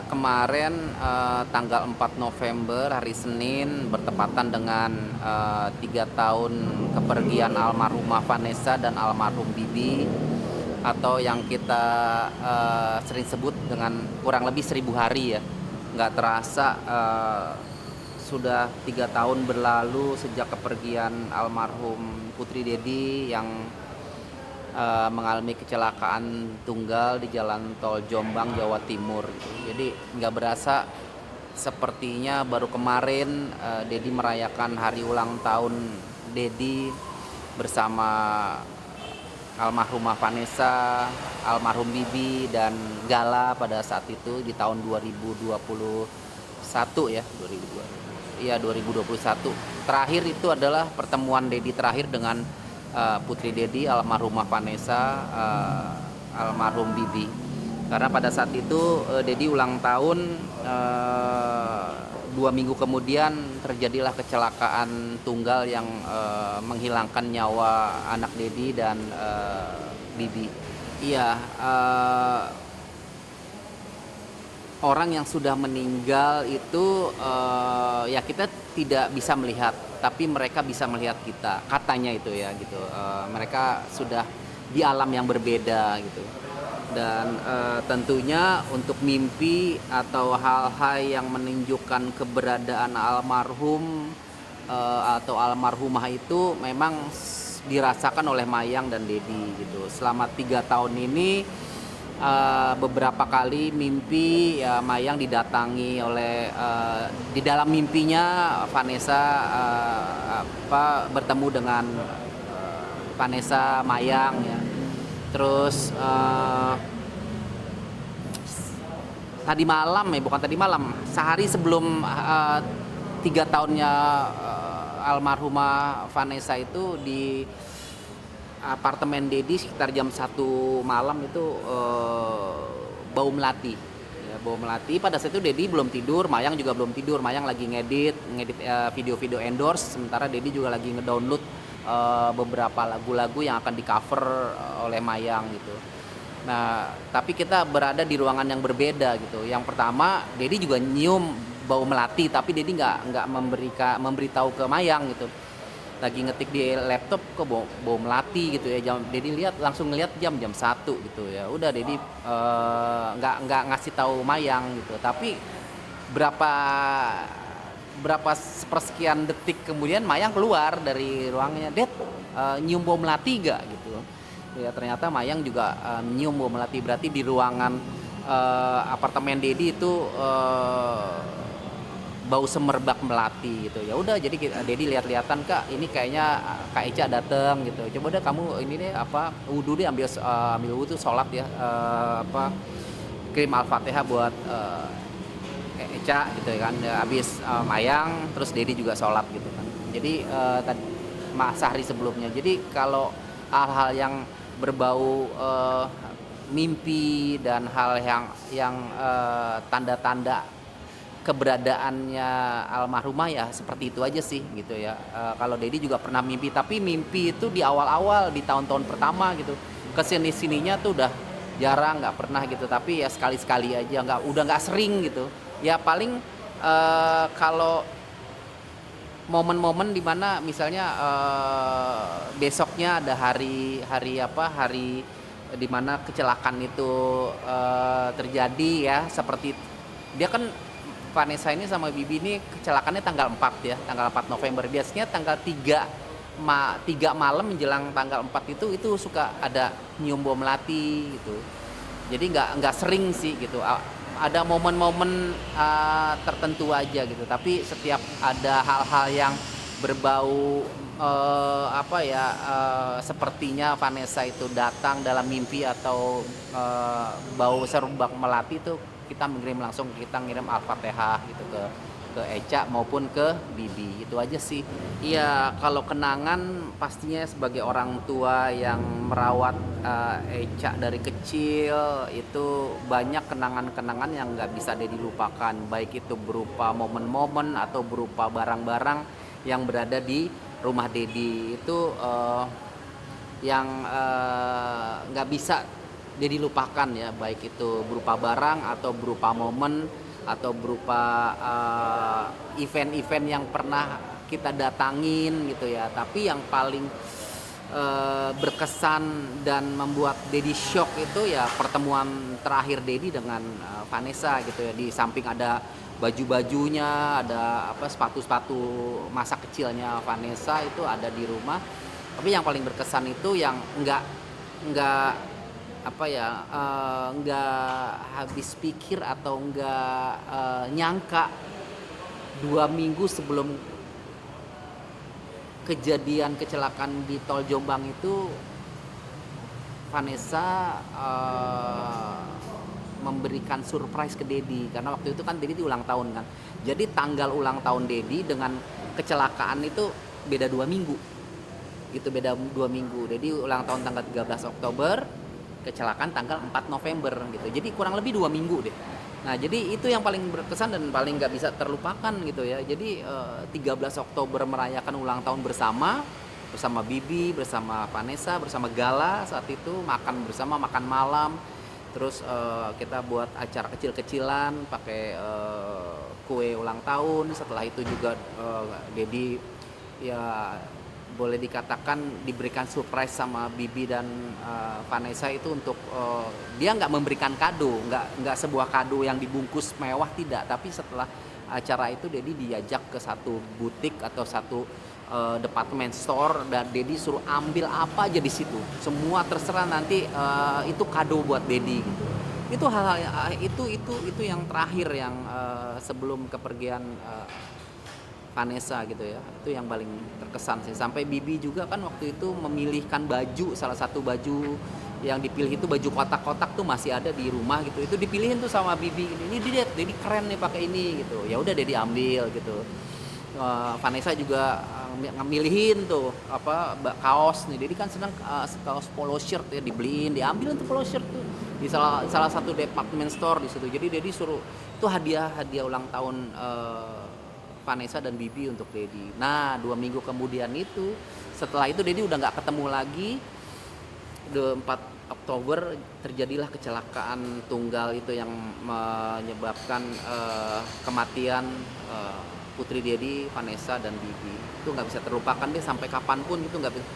kemarin tanggal 4 November hari Senin bertepatan dengan 3 tahun kepergian almarhumah Vanessa dan almarhum Bibi, atau yang kita sering sebut dengan kurang lebih 1.000 hari ya. Nggak terasa sudah 3 tahun berlalu sejak kepergian almarhum Putri Dedi yang mengalami kecelakaan tunggal di jalan tol Jombang, Jawa Timur gitu. Jadi nggak berasa, sepertinya baru kemarin Dedi merayakan hari ulang tahun Dedi bersama almarhumah Vanessa, almarhum Bibi dan Gala pada saat itu di tahun 2021 ya, 2021. Terakhir itu adalah pertemuan Dedi terakhir dengan Putri Dedi, almarhumah Vanessa, almarhum Bibi. Karena pada saat itu Dedi ulang tahun, 2 minggu kemudian terjadilah kecelakaan tunggal yang menghilangkan nyawa anak Dedi dan Bibi. Iya, orang yang sudah meninggal itu ya kita tidak bisa melihat, tapi mereka bisa melihat kita, katanya itu ya gitu. Mereka sudah di alam yang berbeda gitu. Dan tentunya untuk mimpi atau hal-hal yang menunjukkan keberadaan almarhum atau almarhumah itu memang dirasakan oleh Mayang dan Dedi gitu. Selama 3 tahun ini beberapa kali mimpi ya Mayang didatangi oleh di dalam mimpinya Vanessa bertemu dengan Vanessa Mayang ya. Terus tadi malam bukan tadi malam, sehari sebelum 3 tahunnya almarhumah Vanessa itu, di apartemen Dedi sekitar jam 1 malam itu bau melati ya, bau melati. Pada saat itu Dedi belum tidur, Mayang juga belum tidur. Mayang lagi ngedit video-video endorse, sementara Dedi juga lagi ngedownload beberapa lagu-lagu yang akan di cover oleh Mayang gitu. Nah, tapi kita berada di ruangan yang berbeda gitu. Yang pertama, Dedi juga nyium bau melati, tapi Dedi nggak memberitahu ke Mayang gitu. Lagi ngetik di laptop kok bau melati gitu ya. Dedi langsung ngeliat jam 1 gitu ya. Udah Dedi nggak ngasih tahu Mayang gitu. Tapi berapa sepersekian detik kemudian Mayang keluar dari ruangnya, "Det, nyium bau melati gak?" gitu. Ya ternyata Mayang juga nyium bau melati. Berarti di ruangan apartemen Dedi itu bau semerbak melati gitu. Ya udah, jadi Dedi lihat-lihatan, "Kak, ini kayaknya Kak Eca dateng gitu. Coba deh kamu ini deh wudhu deh, ambil wudhu, sholat ya, kirim Al-Fatihah buat Eca gitu kan." Habis Mayang, terus Dedi juga sholat gitu kan. Jadi sehari sebelumnya. Jadi kalau hal-hal yang berbau mimpi dan hal yang tanda-tanda keberadaannya almarhumah ya seperti itu aja sih gitu ya. Kalau Dedi juga pernah mimpi, tapi mimpi itu di awal-awal, di tahun-tahun pertama gitu. Kesini-sininya tuh udah jarang, nggak pernah gitu. Tapi ya sekali-sekali aja, udah nggak sering gitu. Ya paling kalau momen-momen dimana misalnya besoknya ada hari dimana kecelakaan itu terjadi ya, seperti dia kan Vanessa ini sama Bibi ini kecelakaannya tanggal 4 ya, tanggal 4 November. Biasanya tanggal 3 malam menjelang tanggal 4 itu suka ada nyium bau melati gitu. Jadi nggak sering sih gitu. Ada momen-momen tertentu aja gitu. Tapi setiap ada hal-hal yang berbau sepertinya Vanessa itu datang dalam mimpi atau bau serbak melati, itu kita ngirim Al-Fatihah gitu ke Eca maupun ke Bibi. Itu aja sih. Iya, kalau kenangan pastinya sebagai orang tua yang merawat Eca dari kecil, itu banyak kenangan-kenangan yang nggak bisa dilupakan, baik itu berupa momen-momen atau berupa barang-barang yang berada di rumah Dedi. Itu yang nggak bisa dia dilupakan ya, baik itu berupa barang atau berupa momen atau berupa event-event yang pernah kita datangin gitu ya. Tapi yang paling berkesan dan membuat Dedi shock itu ya pertemuan terakhir Dedi dengan Vanessa gitu ya. Di samping ada baju-bajunya, ada apa sepatu-sepatu masa kecilnya Vanessa itu ada di rumah. Tapi yang paling berkesan itu yang nggak apa ya, nggak habis pikir atau nggak nyangka 2 minggu sebelum kejadian kecelakaan di tol Jombang itu Vanessa memberikan surprise ke Dedi, karena waktu itu kan Dedi ulang tahun kan. Jadi tanggal ulang tahun Dedi dengan kecelakaan itu beda 2 minggu gitu, beda 2 minggu. Dedi ulang tahun tanggal 13 Oktober, kecelakaan tanggal 4 November gitu, jadi kurang lebih 2 minggu deh. Nah jadi itu yang paling berkesan dan paling nggak bisa terlupakan gitu ya. Jadi 13 Oktober merayakan ulang tahun bersama Bibi, bersama Vanessa, bersama Gala saat itu, makan bersama, makan malam. Terus kita buat acara kecil-kecilan pakai kue ulang tahun. Setelah itu juga Dedi ya boleh dikatakan diberikan surprise sama Bibi dan Vanessa itu untuk dia nggak memberikan kado, nggak sebuah kado yang dibungkus mewah, tidak. Tapi setelah acara itu Dedi diajak ke satu butik atau satu department store dan Dedi suruh ambil apa aja di situ, semua terserah, nanti itu kado buat Dedi gitu. Itu hal-hal itu yang terakhir yang sebelum kepergian Vanessa gitu ya, itu yang paling terkesan sih. Sampai Bibi juga kan waktu itu memilihkan baju, salah satu baju yang dipilih itu baju kotak-kotak tuh masih ada di rumah gitu, itu dipilihin tuh sama Bibi, ini dia jadi keren nih pakai ini gitu. Ya udah dia diambil gitu. Vanessa juga ngemilihin tuh apa kaos nih, jadi kan senang kaos polo shirt ya, dibeliin, diambil untuk polo shirt tuh di salah satu department store di situ. Jadi Dedi suruh itu hadiah ulang tahun Vanessa dan Bibi untuk Dedi. Nah 2 minggu kemudian itu, setelah itu Dedi udah nggak ketemu lagi. 4 Oktober terjadilah kecelakaan tunggal itu yang menyebabkan kematian putri Dedi, Vanessa dan Bibi. Itu nggak bisa terlupakan deh sampai kapanpun, itu nggak bisa.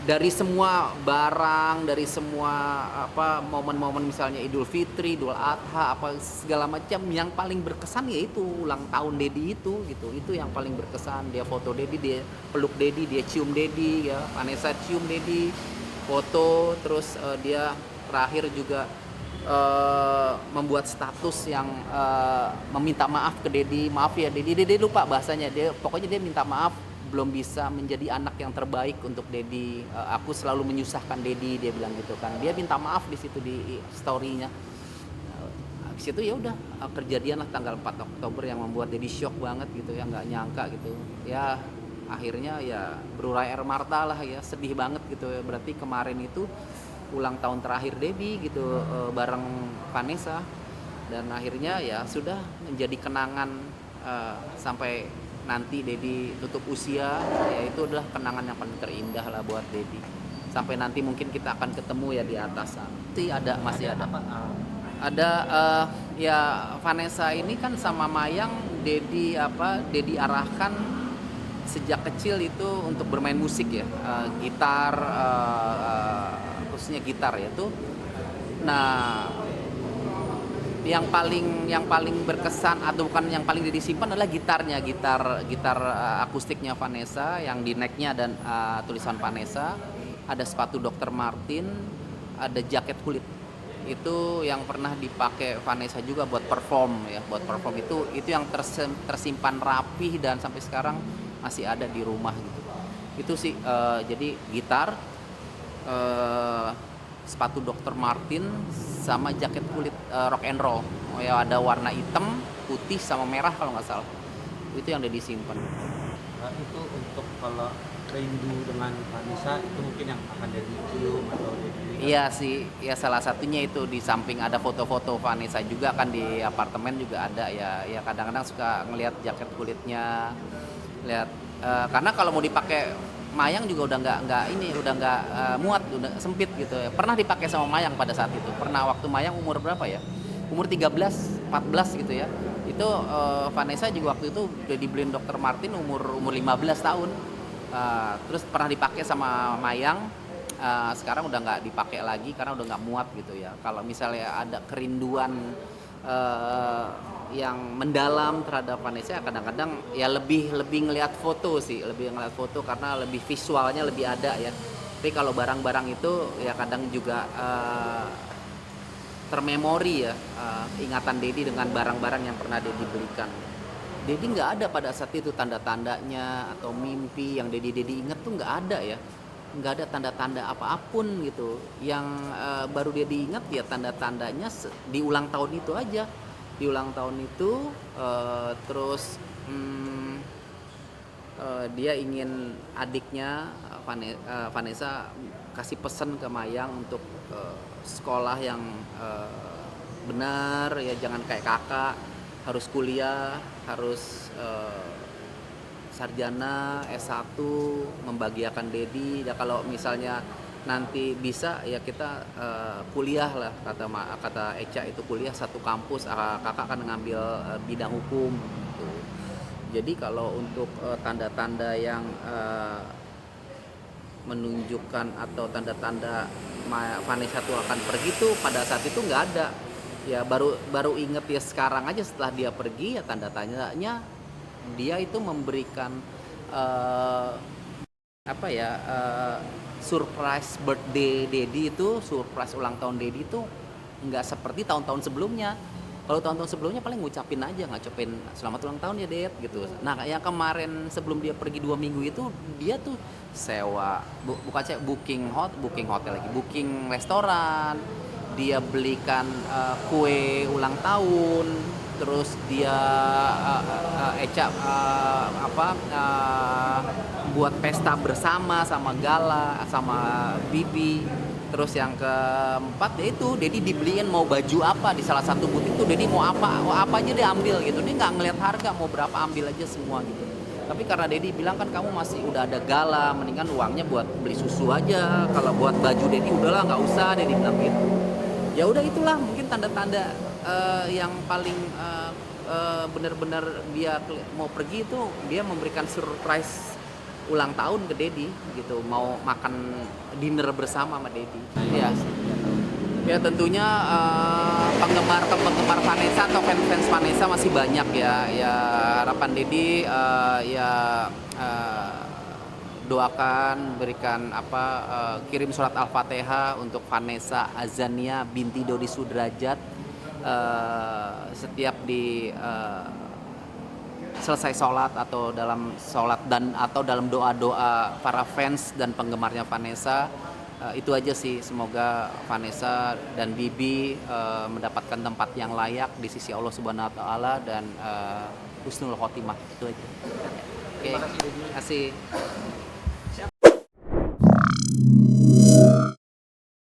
Dari semua barang, dari semua apa momen-momen misalnya Idul Fitri, Idul Adha, apa segala macam, yang paling berkesan yaitu ulang tahun Dedi itu gitu. Itu yang paling berkesan. Dia foto Dedi, dia peluk Dedi, dia cium Dedi ya. Vanessa cium Dedi, foto, terus dia terakhir juga membuat status yang meminta maaf ke Dedi. Maaf ya Dedi lupa bahasanya. Pokoknya dia minta maaf belum bisa menjadi anak yang terbaik untuk Dedi. Aku selalu menyusahkan Dedi, dia bilang gitu kan. Dia minta maaf di situ di story-nya. Habis itu ya udah kejadian lah tanggal 4 Oktober yang membuat Dedi shock banget gitu ya, nggak nyangka gitu. Ya akhirnya ya berurai air mata lah ya, sedih banget gitu ya. Berarti kemarin itu ulang tahun terakhir Dedi gitu bareng Vanessa, dan akhirnya ya sudah menjadi kenangan sampai nanti Dedi tutup usia, ya itu adalah kenangan yang paling terindah lah buat Dedi. Sampai nanti mungkin kita akan ketemu ya di atas sana. Masih ada. Ada ya Vanessa ini kan sama Mayang Dedi arahkan sejak kecil itu untuk bermain musik ya, gitar, khususnya gitar ya tuh. Nah yang paling berkesan atau bukan yang paling disimpan adalah gitar akustiknya Vanessa yang di necknya dan tulisan Vanessa, ada sepatu Dr. Martin, ada jaket kulit. Itu yang pernah dipakai Vanessa juga buat perform ya, itu yang tersimpan rapih dan sampai sekarang masih ada di rumah gitu. Itu sih jadi gitar, sepatu Dr. Martin sama jaket kulit rock and roll. Oh ya, ada warna hitam, putih sama merah kalau nggak salah. Itu yang udah disimpan. Itu untuk kalau rindu dengan Vanessa itu mungkin yang akan jadi cium atau jadi. Iya sih, ya salah satunya itu. Di samping ada foto-foto Vanessa juga kan di apartemen juga ada ya. Ya kadang-kadang suka ngelihat jaket kulitnya, lihat karena kalau mau dipakai Mayang juga udah nggak muat, udah sempit gitu ya. Pernah dipakai sama Mayang pada saat itu. Pernah waktu Mayang umur berapa ya? Umur 13, 14 gitu ya. Itu Vanessa juga waktu itu udah dibeliin Dr. Martin umur 15 tahun. Terus pernah dipakai sama Mayang. Sekarang udah nggak dipakai lagi karena udah nggak muat gitu ya. Kalau misalnya ada kerinduan yang mendalam terhadap Vanessa, kadang-kadang ya lebih ngelihat foto sih, lebih ngelihat foto karena lebih visualnya lebih ada ya. Tapi kalau barang-barang itu ya kadang juga termemori ya, ingatan Dedi dengan barang-barang yang pernah Dedi belikan. Dedi nggak ada pada saat itu tanda-tandanya atau mimpi yang Dedi inget tuh nggak ada ya, nggak ada tanda-tanda apapun gitu. Yang baru Dedi ingat ya tanda-tandanya di ulang tahun itu aja, di ulang tahun itu terus dia ingin adiknya Vanessa kasih pesan ke Mayang untuk sekolah yang benar ya, jangan kayak kakak, harus kuliah, harus sarjana S1, membahagiakan Dedi ya. Kalau misalnya nanti bisa ya kita kuliah lah, kata Eca itu kuliah satu kampus, kakak akan ngambil bidang hukum gitu. Jadi kalau untuk tanda-tanda yang menunjukkan atau tanda-tanda Vanessa tuh akan pergi tuh pada saat itu nggak ada ya. Baru inget ya sekarang aja setelah dia pergi ya, tanda tanyanya dia itu memberikan apa ya, surprise birthday Dedi itu, surprise ulang tahun Dedi itu nggak seperti tahun-tahun sebelumnya. Kalau tahun-tahun sebelumnya paling ngucapin aja, ngucapin selamat ulang tahun ya Ded gitu. Nah yang kemarin sebelum dia pergi 2 minggu itu, dia tuh sewa, booking hotel lagi, booking restoran, dia belikan kue ulang tahun, terus dia Eca buat pesta bersama sama Gala sama Bibi. Terus yang keempat ya itu Dedi dibeliin mau baju apa di salah satu butik tuh, Dedi mau apa aja dia ambil gitu, dia nggak ngeliat harga, mau berapa ambil aja semua gitu. Tapi karena Dedi bilang kan kamu masih udah ada Gala, mendingan uangnya buat beli susu aja, kalau buat baju Dedi udahlah nggak usah, Dedi bilang gitu. Ya udah itulah mungkin tanda-tanda yang paling benar-benar dia mau pergi itu, dia memberikan surprise ulang tahun ke Dedi gitu, mau makan dinner bersama sama Dedi. Ya, ya tentunya penggemar Vanessa atau fans Vanessa masih banyak ya. Ya harapan Dedi ya doakan, berikan kirim surat Al-Fatihah untuk Vanessa Azania binti Dodi Sudrajat. Setiap di selesai sholat atau dalam sholat atau dalam doa-doa para fans dan penggemarnya Vanessa, itu aja sih. Semoga Vanessa dan Bibi mendapatkan tempat yang layak di sisi Allah Subhanahu Wa Taala dan husnul khotimah. Itu aja. Oke, terima kasih.